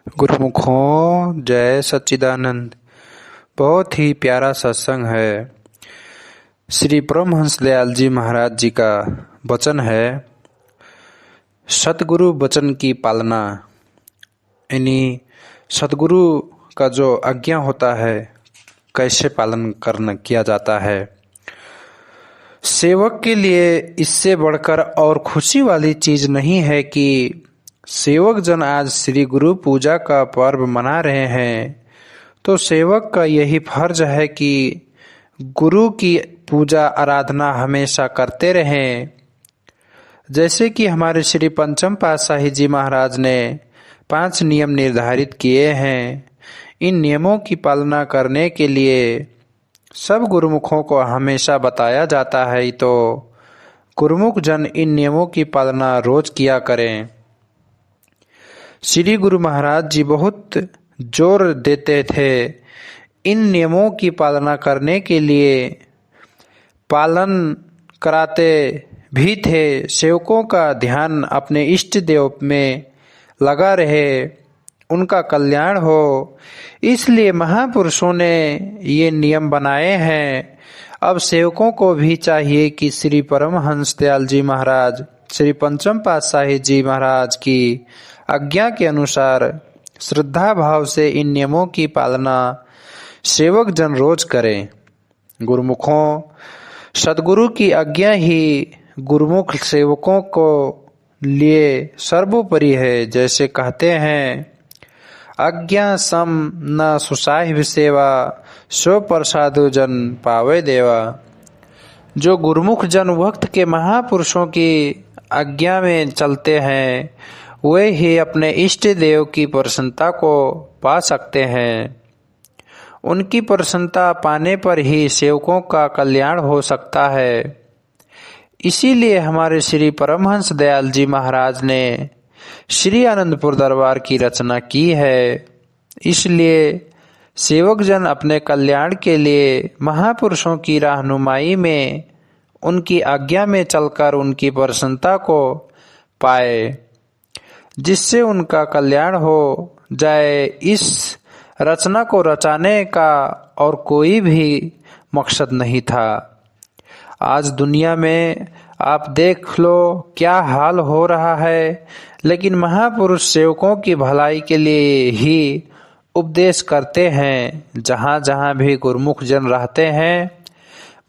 गुरुमुखों जय सच्चिदानंद। बहुत ही प्यारा सत्संग है। श्री परमहंस दयाल जी महाराज जी का वचन है, सतगुरु वचन की पालना। यानी सतगुरु का जो आज्ञा होता है कैसे पालन करना किया जाता है। सेवक के लिए इससे बढ़कर और खुशी वाली चीज नहीं है कि सेवक जन आज श्री गुरु पूजा का पर्व मना रहे हैं, तो सेवक का यही फर्ज है कि गुरु की पूजा आराधना हमेशा करते रहें। जैसे कि हमारे श्री पंचम पातशाही जी महाराज ने 5 नियम निर्धारित किए हैं। इन नियमों की पालना करने के लिए सब गुरुमुखों को हमेशा बताया जाता है, तो गुरुमुख जन इन नियमों की पालना रोज किया करें। श्री गुरु महाराज जी बहुत जोर देते थे इन नियमों की पालना करने के लिए, पालन कराते भी थे। सेवकों का ध्यान अपने इष्ट देव में लगा रहे, उनका कल्याण हो, इसलिए महापुरुषों ने ये नियम बनाए हैं। अब सेवकों को भी चाहिए कि श्री परमहंस दयाल जी महाराज, श्री पंचम पातशाही जी महाराज की आज्ञा के अनुसार श्रद्धा भाव से इन नियमों की पालना सेवक जन रोज करें। गुरुमुखों, सदगुरु की आज्ञा ही गुरुमुख सेवकों को लिए सर्वोपरि है। जैसे कहते हैं, आज्ञा सम न सुसाहिब सेवा, सो प्रसादो जन पावे देवा। जो गुरुमुख जन वक्त के महापुरुषों की आज्ञा में चलते हैं, वे ही अपने इष्ट देव की प्रसन्नता को पा सकते हैं। उनकी प्रसन्नता पाने पर ही सेवकों का कल्याण हो सकता है। इसीलिए हमारे श्री परमहंस दयाल जी महाराज ने श्री आनंदपुर दरबार की रचना की है। इसलिए सेवक जन अपने कल्याण के लिए महापुरुषों की रहनुमाई में, उनकी आज्ञा में चलकर उनकी प्रसन्नता को पाए, जिससे उनका कल्याण हो जाए। इस रचना को रचाने का और कोई भी मकसद नहीं था। आज दुनिया में आप देख लो क्या हाल हो रहा है, लेकिन महापुरुष सेवकों की भलाई के लिए ही उपदेश करते हैं। जहाँ जहाँ भी गुरुमुख जन रहते हैं,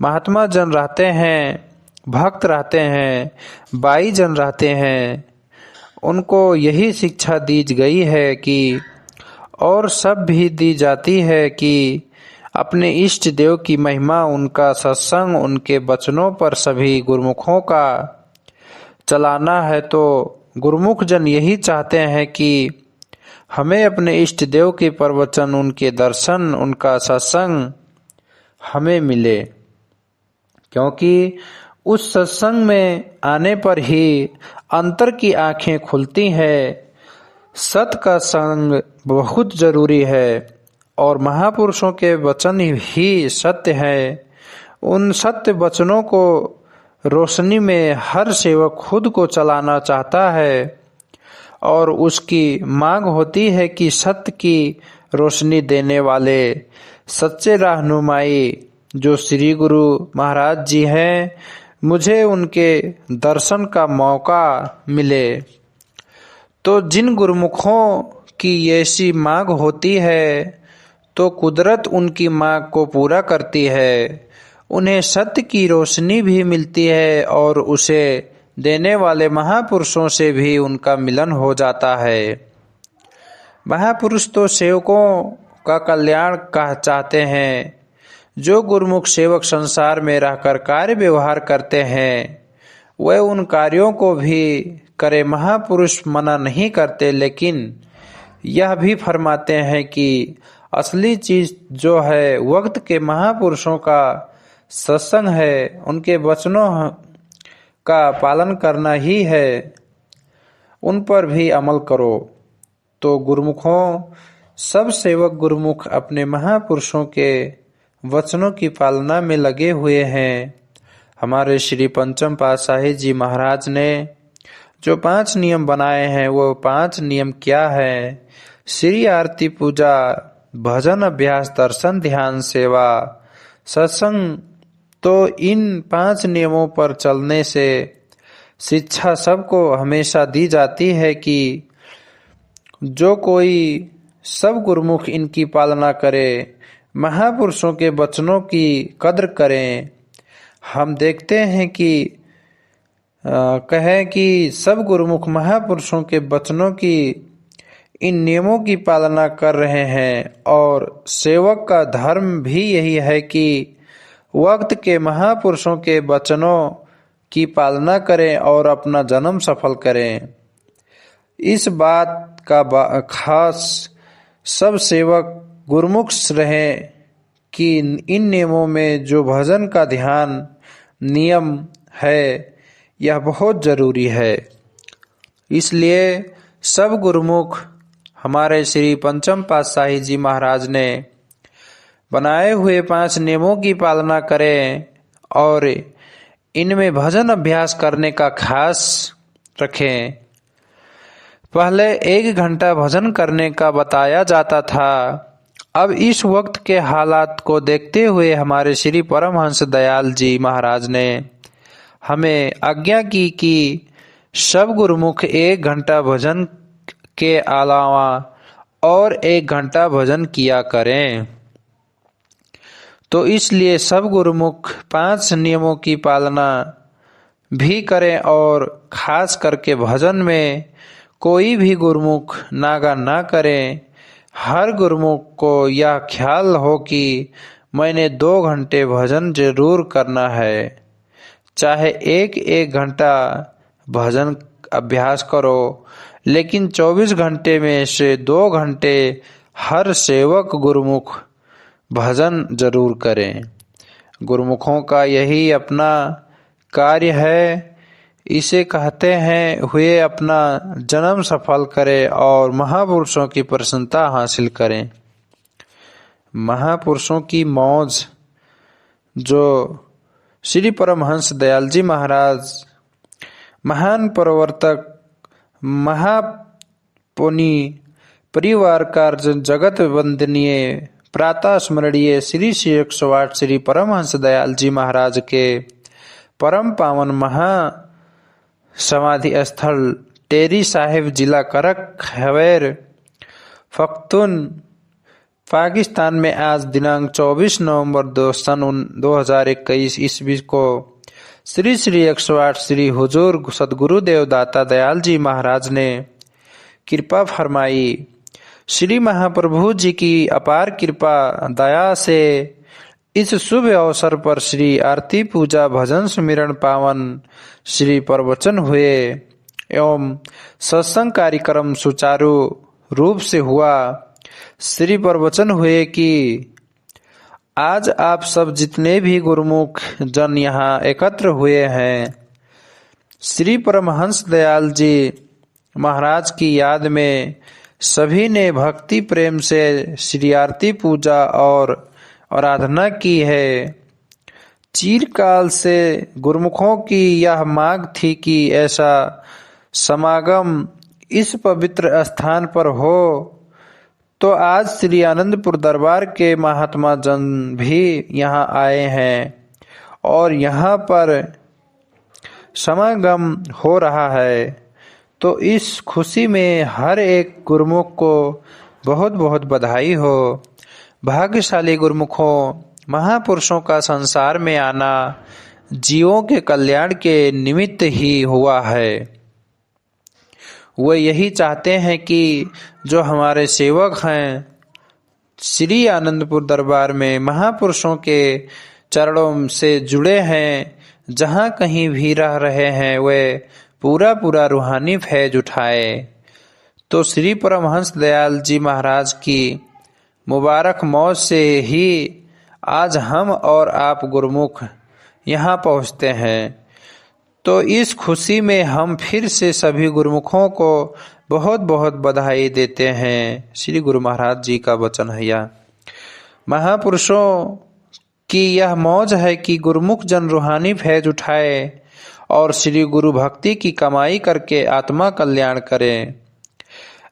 महात्मा जन रहते हैं, भक्त रहते हैं, बाई जन रहते हैं, उनको यही शिक्षा दी गई है कि, और सब भी दी जाती है कि अपने इष्ट देव की महिमा, उनका सत्संग, उनके वचनों पर सभी गुरुमुखों का चलाना है। तो गुरुमुख जन यही चाहते हैं कि हमें अपने इष्ट देव के प्रवचन, उनके दर्शन, उनका सत्संग हमें मिले, क्योंकि उस सत्संग में आने पर ही अंतर की आंखें खुलती हैं। सत का संग बहुत जरूरी है और महापुरुषों के वचन ही सत्य है। उन सत्य वचनों को रोशनी में हर सेवक खुद को चलाना चाहता है और उसकी मांग होती है कि सत्य की रोशनी देने वाले सच्चे रहनुमाई जो श्री गुरु महाराज जी हैं, मुझे उनके दर्शन का मौका मिले। तो जिन गुरुमुखों की ऐसी मांग होती है, तो कुदरत उनकी मांग को पूरा करती है। उन्हें सत्य की रोशनी भी मिलती है और उसे देने वाले महापुरुषों से भी उनका मिलन हो जाता है। महापुरुष तो सेवकों का कल्याण का चाहते हैं। जो गुरुमुख सेवक संसार में रहकर कार्य व्यवहार करते हैं, वे उन कार्यों को भी करे। महापुरुष मना नहीं करते, लेकिन यह भी फरमाते हैं कि असली चीज जो है वक्त के महापुरुषों का सत्संग है, उनके वचनों का पालन करना ही है, उन पर भी अमल करो। तो गुरुमुखों, सब सेवक गुरुमुख अपने महापुरुषों के वचनों की पालना में लगे हुए हैं। हमारे श्री पंचम पातशाही जी महाराज ने जो 5 नियम बनाए हैं, वो 5 नियम क्या है? श्री आरती पूजा, भजन अभ्यास, दर्शन, ध्यान, सेवा, सत्संग, तो इन 5 नियमों पर चलने से शिक्षा सबको हमेशा दी जाती है कि जो कोई सब गुरुमुख इनकी पालना करे, महापुरुषों के वचनों की कद्र करें। हम देखते हैं कि कहें कि सब गुरुमुख महापुरुषों के वचनों की, इन नियमों की पालना कर रहे हैं और सेवक का धर्म भी यही है कि वक्त के महापुरुषों के वचनों की पालना करें और अपना जन्म सफल करें। इस बात का खास सब सेवक गुरुमुख रहें कि इन नियमों में जो भजन का ध्यान नियम है यह बहुत जरूरी है। इसलिए सब गुरुमुख हमारे श्री पंचम पातशाही जी महाराज ने बनाए हुए 5 नियमों की पालना करें और इनमें भजन अभ्यास करने का खास रखें। पहले 1 घंटा भजन करने का बताया जाता था। अब इस वक्त के हालात को देखते हुए हमारे श्री परमहंस दयाल जी महाराज ने हमें आज्ञा की कि सब गुरुमुख 1 घंटा भजन के अलावा और 1 घंटा भजन किया करें। तो इसलिए सब गुरुमुख 5 नियमों की पालना भी करें और खास करके भजन में कोई भी गुरुमुख नागा ना करें। हर गुरुमुख को यह ख्याल हो कि मैंने 2 घंटे भजन जरूर करना है। चाहे 1 घंटा भजन अभ्यास करो, लेकिन 24 घंटे में से 2 घंटे हर सेवक गुरुमुख भजन जरूर करें। गुरुमुखों का यही अपना कार्य है। इसे कहते हैं हुए अपना जन्म सफल करें और महापुरुषों की प्रसन्नता हासिल करें। महापुरुषों की मौज जो श्री परमहंस दयाल जी महाराज महान प्रवर्तक, महापुनी परिवार का जगत वंदनीय प्रातः स्मरणीय श्री 108 श्री परमहंस दयाल जी महाराज के परम पावन महा समाधि स्थल टेरी साहिब, जिला करक खैबर पख्तून, पाकिस्तान में आज दिनांक 24 नवंबर सन 2021 ईस्वी को श्री 108 श्री हुजूर सदगुरुदेव दाता दयाल जी महाराज ने कृपा फरमाई। श्री महाप्रभु जी की अपार कृपा दया से इस शुभ अवसर पर श्री आरती पूजा, भजन सुमिरन, पावन श्री प्रवचन हुए एवं सत्संग कार्यक्रम सुचारू रूप से हुआ। श्री प्रवचन हुए कि आज आप सब जितने भी गुरुमुख जन यहाँ एकत्र हुए हैं, श्री परमहंस दयाल जी महाराज की याद में सभी ने भक्ति प्रेम से श्री आरती पूजा और आराधना की है। चिरकाल से गुरुमुखों की यह मांग थी कि ऐसा समागम इस पवित्र स्थान पर हो, तो आज श्री आनंदपुर दरबार के महात्मा जन भी यहाँ आए हैं और यहाँ पर समागम हो रहा है। तो इस खुशी में हर एक गुरुमुख को बहुत बहुत बधाई हो। भाग्यशाली गुरुमुखों, महापुरुषों का संसार में आना जीवों के कल्याण के निमित्त ही हुआ है। वे यही चाहते हैं कि जो हमारे सेवक हैं श्री आनंदपुर दरबार में महापुरुषों के चरणों से जुड़े हैं, जहाँ कहीं भी रह रहे हैं वे पूरा रूहानी फैज उठाए। तो श्री परमहंस दयाल जी महाराज की मुबारक मौत से ही आज हम और आप गुरुमुख यहाँ पहुँचते हैं। तो इस खुशी में हम फिर से सभी गुरुमुखों को बहुत बहुत बधाई देते हैं। श्री गुरु महाराज जी का वचन है यह। महापुरुषों की यह मौज है कि गुरुमुख जन रूहानी फैज उठाए और श्री गुरु भक्ति की कमाई करके आत्मा कल्याण करें।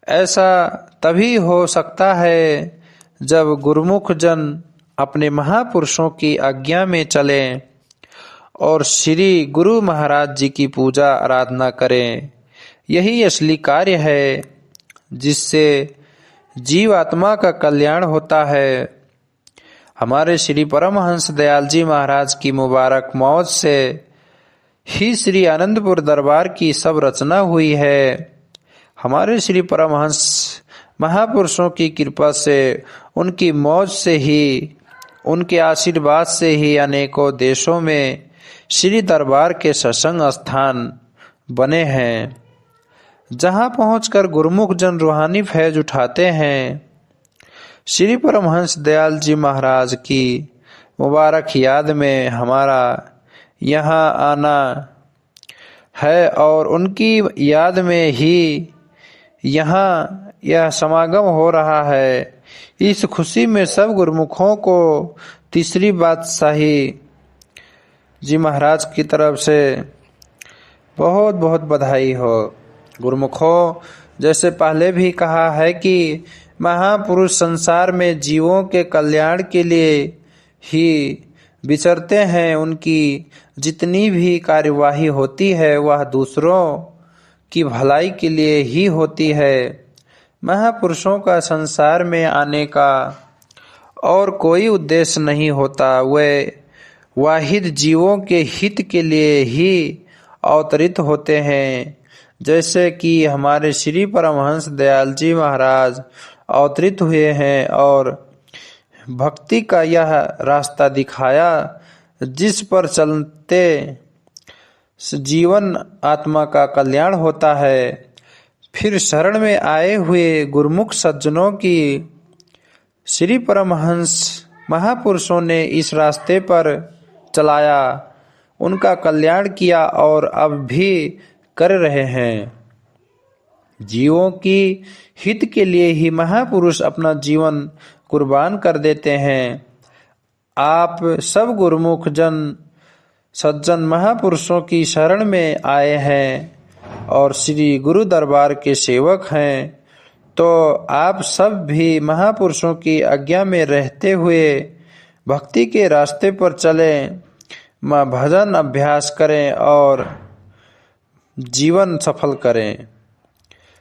ऐसा तभी हो सकता है जब गुरुमुख जन अपने महापुरुषों की आज्ञा में चलें और श्री गुरु महाराज जी की पूजा आराधना करें। यही असली कार्य है जिससे जीवात्मा का कल्याण होता है। हमारे श्री परमहंस दयाल जी महाराज की मुबारक मौत से ही श्री आनंदपुर दरबार की सब रचना हुई है। हमारे श्री परमहंस महापुरुषों की कृपा से, उनकी मौज से ही, उनके आशीर्वाद से ही अनेकों देशों में श्री दरबार के सत्संग स्थान बने हैं, जहां पहुंचकर गुरुमुख जन रूहानी फैज उठाते हैं। श्री परमहंस दयाल जी महाराज की मुबारक याद में हमारा यहाँ आना है और उनकी याद में ही यहाँ यह समागम हो रहा है। इस खुशी में सब गुरुमुखों को तीसरी बादशाही जी महाराज की तरफ से बहुत बहुत बधाई हो। गुरुमुखों, जैसे पहले भी कहा है कि महापुरुष संसार में जीवों के कल्याण के लिए ही विचरते हैं। उनकी जितनी भी कार्यवाही होती है वह दूसरों की भलाई के लिए ही होती है। महापुरुषों का संसार में आने का और कोई उद्देश्य नहीं होता। वे वाहिद जीवों के हित के लिए ही अवतरित होते हैं। जैसे कि हमारे श्री परमहंस दयाल जी महाराज अवतरित हुए हैं और भक्ति का यह रास्ता दिखाया जिस पर चलते जीवन आत्मा का कल्याण होता है। फिर शरण में आए हुए गुरुमुख सज्जनों की श्री परमहंस महापुरुषों ने इस रास्ते पर चलाया, उनका कल्याण किया और अब भी कर रहे हैं। जीवों की हित के लिए ही महापुरुष अपना जीवन कुर्बान कर देते हैं। आप सब गुरुमुख जन सज्जन महापुरुषों की शरण में आए हैं और श्री गुरु दरबार के सेवक हैं, तो आप सब भी महापुरुषों की आज्ञा में रहते हुए भक्ति के रास्ते पर चलें, भजन अभ्यास करें और जीवन सफल करें।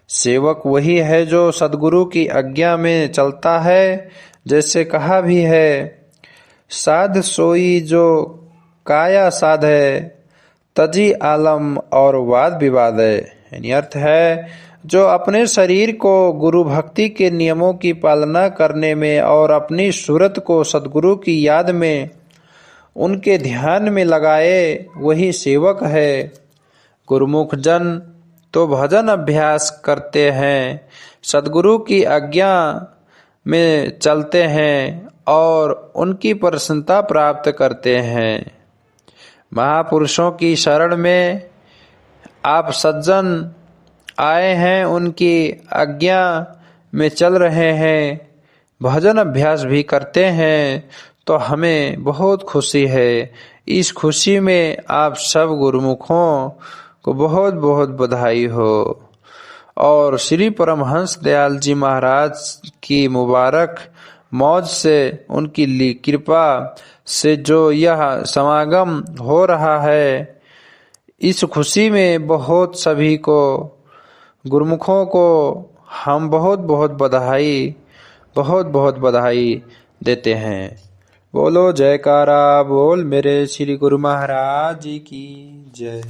सेवक वही है जो सद्गुरु की आज्ञा में चलता है। जैसे कहा भी है, साध सोई जो काया साध है, तजी आलम और वाद विवाद है। यानी अर्थ है, जो अपने शरीर को गुरु भक्ति के नियमों की पालना करने में और अपनी सूरत को सद्गुरु की याद में उनके ध्यान में लगाए, वही सेवक है। गुरुमुख जन तो भजन अभ्यास करते हैं, सद्गुरु की आज्ञा में चलते हैं और उनकी प्रसन्नता प्राप्त करते हैं। महापुरुषों की शरण में आप सज्जन आए हैं, उनकी आज्ञा में चल रहे हैं, भजन अभ्यास भी करते हैं, तो हमें बहुत खुशी है। इस खुशी में आप सब गुरुमुखों को बहुत बहुत बधाई हो। और श्री परमहंस दयाल जी महाराज की मुबारक मौज से, उनकी कृपा से जो यह समागम हो रहा है, इस खुशी में बहुत सभी को, गुरुमुखों को हम बहुत बहुत बधाई देते हैं। बोलो जयकारा बोल मेरे श्री गुरु महाराज जी की जय।